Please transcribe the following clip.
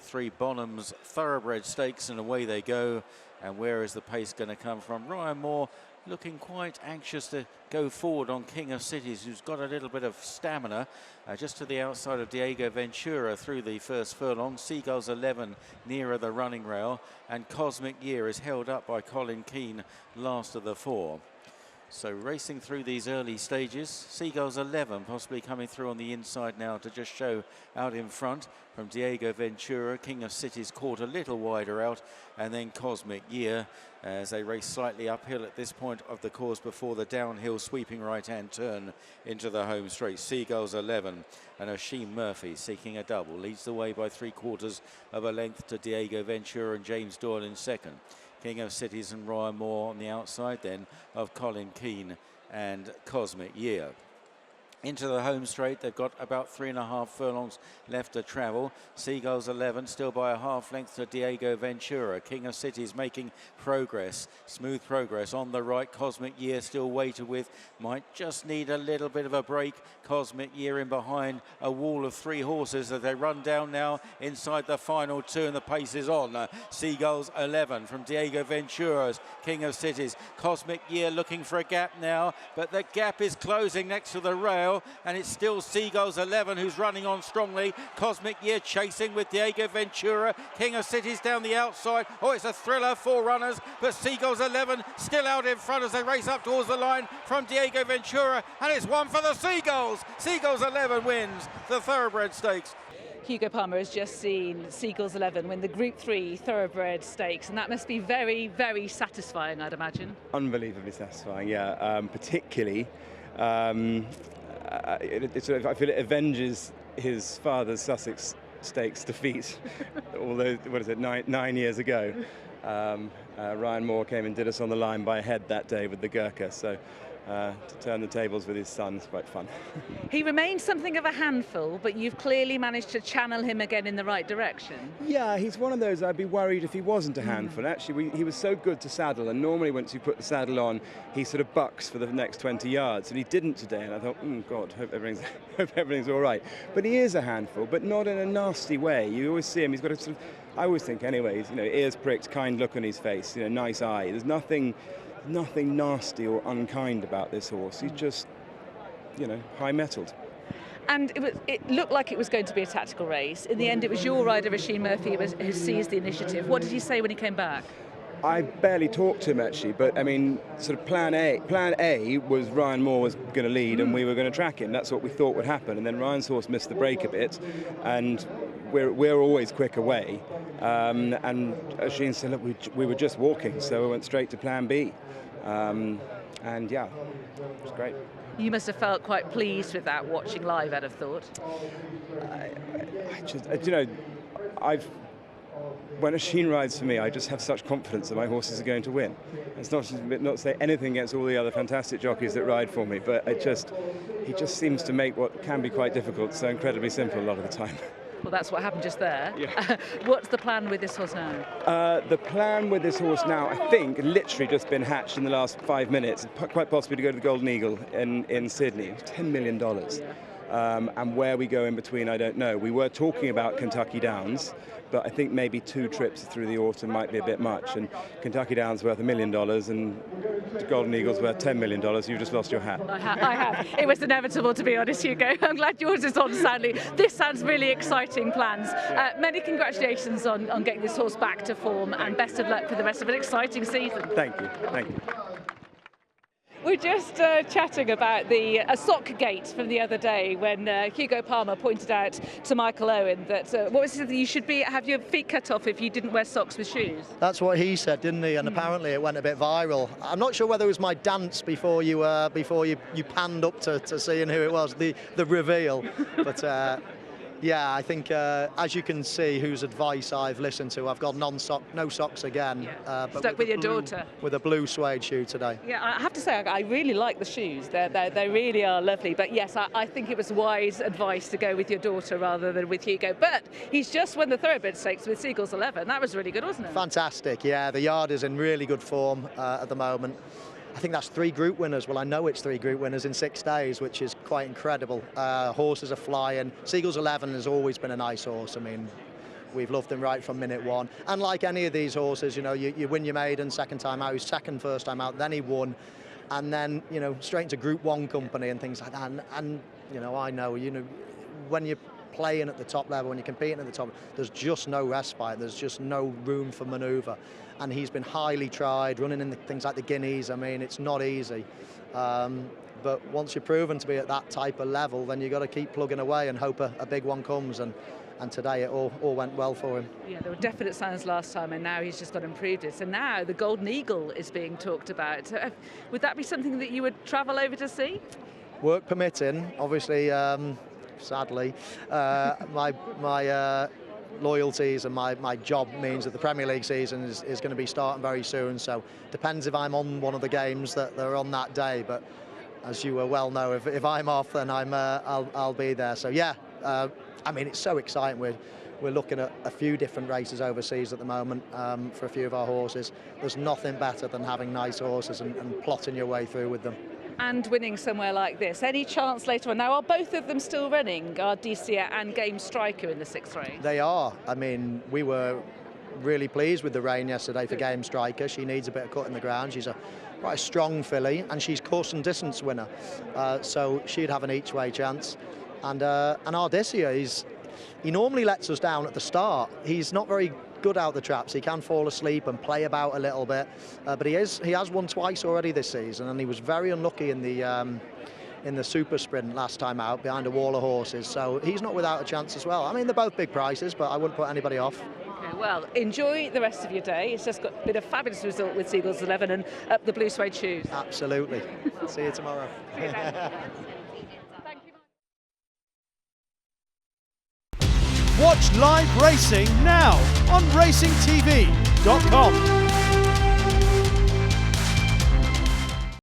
3 Bonhams Thoroughbred Stakes, and away they go. And where is the pace going to come from? Ryan Moore looking quite anxious to go forward on King of Cities, who's got a little bit of stamina, just to the outside of Diego Ventura through the first furlong. Seagulls 11 nearer the running rail, and Cosmic Year is held up by Colin Keane, last of the 4. So racing through these early stages, Seagulls 11 possibly coming through on the inside now to just show out in front from Diego Ventura. King of Cities caught a little wider out, and then Cosmic Year as they race slightly uphill at this point of the course before the downhill sweeping right-hand turn into the home straight. Seagulls 11 and Oisin Murphy seeking a double leads the way by 3/4 of a length to Diego Ventura and James Doyle in second. King of Cities and Ryan Moore on the outside then of Colin Keane and Cosmic Year. Into the home straight, they've got about 3.5 furlongs left to travel. Seagulls 11 still by a half length to Diego Ventura. King of Cities making progress, smooth progress on the right. Cosmic Year still weighted with, might just need a little bit of a break. Cosmic Year in behind a wall of 3 horses as they run down now inside the final 2, and the pace is on. Seagulls 11 from Diego Ventura's King of Cities. Cosmic Year looking for a gap now, but the gap is closing next to the rail, and it's still Seagulls 11 who's running on strongly. Cosmic Year chasing with Diego Ventura. King of Cities down the outside. Oh, it's a thriller, 4 runners, but Seagulls 11 still out in front as they race up towards the line from Diego Ventura, and it's one for the Seagulls. Seagulls 11 wins the Thoroughbred Stakes. Hugo Palmer has just seen Seagulls 11 win the Group 3 Thoroughbred Stakes, and that must be very, very satisfying, I'd imagine. Unbelievably satisfying, yeah. Particularly, I feel it avenges his father's Sussex Stakes defeat, although, what is it, nine years ago. Ryan Moore came and did us on the line by a head that day with the Gurkha, so to turn the tables with his son is quite fun. He remains something of a handful, but you've clearly managed to channel him again in the right direction. Yeah, he's one of those I'd be worried if he wasn't a handful. Actually, he was so good to saddle, and normally once you put the saddle on, he sort of bucks for the next 20 yards, and he didn't today, and I thought, God, hope everything's all right. But he is a handful, but not in a nasty way. You always see him, he's got a sort of, I always think anyways, ears pricked, kind look on his face, nice eye. There's nothing nasty or unkind about this horse. He's just, high-mettled. And it looked like it was going to be a tactical race. In the end, it was your rider, Oisin Murphy, who seized the initiative. What did he say when he came back? I barely talked to him, actually, but, I mean, sort of plan A was Ryan Moore was going to lead and we were going to track him. That's what we thought would happen. And then Ryan's horse missed the break a bit, and we're always quick away. And Oisin said, look, we were just walking, so we went straight to plan B. And yeah, it was great. You must have felt quite pleased with that, watching live, I'd have thought. When Oisin rides for me, I just have such confidence that my horses are going to win. It's not to say anything against all the other fantastic jockeys that ride for me, but he just seems to make what can be quite difficult so incredibly simple a lot of the time. Well, that's what happened just there. Yeah. What's the plan with this horse now? The plan with this horse now, I think, literally just been hatched in the last 5 minutes, quite possibly to go to the Golden Eagle in Sydney. $10 million. And where we go in between, I don't know. We were talking about Kentucky Downs, but I think maybe 2 trips through the autumn might be a bit much. And Kentucky Downs worth $1 million, and the Golden Eagle's worth $10 million. You've just lost your hat. I have. It was inevitable, to be honest, Hugo. I'm glad yours is on, sadly. This sounds really exciting plans. Many congratulations on getting this horse back to form, and best of luck for the rest of an exciting season. Thank you. Thank you. We're just chatting about the sock gate from the other day when Hugo Palmer pointed out to Michael Owen that what was it, that you should have your feet cut off if you didn't wear socks with shoes. That's what he said, didn't he? And apparently it went a bit viral. I'm not sure whether it was my dance before you panned up to seeing who it was, the reveal, but. Yeah, I think as you can see, whose advice I've listened to, I've got no socks again. Yeah. But stuck with your daughter. With a blue suede shoe today. Yeah, I have to say, I really like the shoes. They really are lovely. But yes, I think it was wise advice to go with your daughter rather than with Hugo. But he's just won the Thoroughbred Stakes with Seagulls 11. That was really good, wasn't it? Fantastic, yeah. The yard is in really good form at the moment. I think that's 3 group winners. Well, I know it's 3 group winners in 6 days, which is quite incredible. Horses are flying. Seagulls 11 has always been a nice horse. I mean, We've loved him right from minute one. And like any of these horses, you know, you win your maiden second time out, he's second first time out, then he won. And then, you know, straight into Group 1 company and things like that. And you know, I know, you know, when you're playing at the top level, when you're competing at the top, there's just no respite, there's just no room for manoeuvre. And he's been highly tried, running in things like the Guineas. I mean, it's not easy. But once you're proven to be at that type of level, then you've got to keep plugging away and hope a big one comes. And today it all went well for him. Yeah, there were definite signs last time, and now he's just got improved it. So now the Golden Eagle is being talked about. Would that be something that you would travel over to see? Work permitting, obviously, sadly, my loyalties and my job means that the Premier League season is going to be starting very soon. So depends if I'm on one of the games that are on that day. But as you well know, if I'm off, then I'll be there. So yeah, I mean, it's so exciting. We're looking at a few different races overseas at the moment for a few of our horses. There's nothing better than having nice horses and plotting your way through with them. And winning somewhere like this. Any chance later on? Now, are both of them still running? Are Dicia and Game Striker in the 6th race? They are. I mean, we were really pleased with the rain yesterday for Game Striker. She needs a bit of cut in the ground. She's quite a strong filly, and she's course and distance winner. So she'd have an each-way chance. And Ardicia, he normally lets us down at the start. He's not very good out the traps. He can fall asleep and play about a little bit, but he has won twice already this season, and he was very unlucky in the super sprint last time out behind a wall of horses. So he's not without a chance as well. I mean, they're both big prices, but I wouldn't put anybody off. Okay, well, enjoy the rest of your day. It's just been a fabulous result with Seagulls 11 and up the blue suede shoes. Absolutely. See you tomorrow. See you then. Thank you. Watch live racing now on racingtv.com.